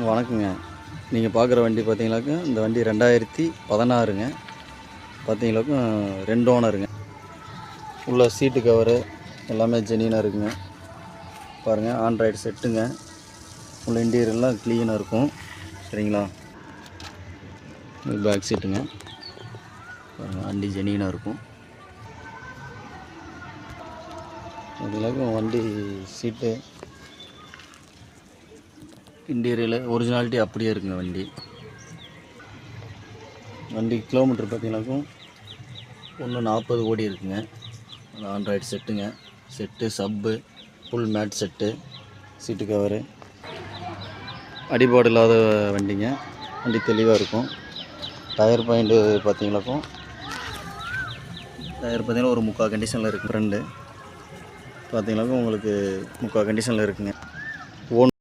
வணக்கங்க. நீங்கள் பார்க்குற வண்டி பார்த்தீங்கன்னாக்கா இந்த வண்டி 2016ங்க. பார்த்தீங்கன்னாக்கா 2 ஓனருங்க. உள்ள சீட்டு கவரு எல்லாமே ஜெனியூனாக இருக்குங்க. பாருங்கள், ஆண்ட்ராய்டு செட்டுங்க. உள்ள இன்டீரியர்லாம் க்ளீனாக இருக்கும். சரிங்களா? பேக் சீட்டுங்க. பாருங்கள், வண்டி ஜெனியூனாக இருக்கும். பார்த்தீங்கன்னாக்கா வண்டி சீட்டு இன்டீரியரில் ஒரிஜினாலிட்டி அப்படியே இருக்குங்க. வண்டி கிலோமீட்டர் பார்த்தீங்கன்னாக்கும் 140 ஓடி இருக்குங்க. அது ஆண்ட்ராய்டு செட்டுங்க. சப்பு full mat set, seat cover, அடிபாடு இல்லாத வண்டிங்க. வண்டி தெளிவாக இருக்கும். டயர் பாயிண்ட்டு பார்த்தீங்கன்னாக்கும் டயர் பார்த்தீங்கன்னா ஒரு 3/4 கண்டிஷனில் இருக்குது. ஃப்ரெண்டு பார்த்தீங்கன்னாக்கும் உங்களுக்கு 3/4 கண்டிஷனில் இருக்குங்க. ஓன்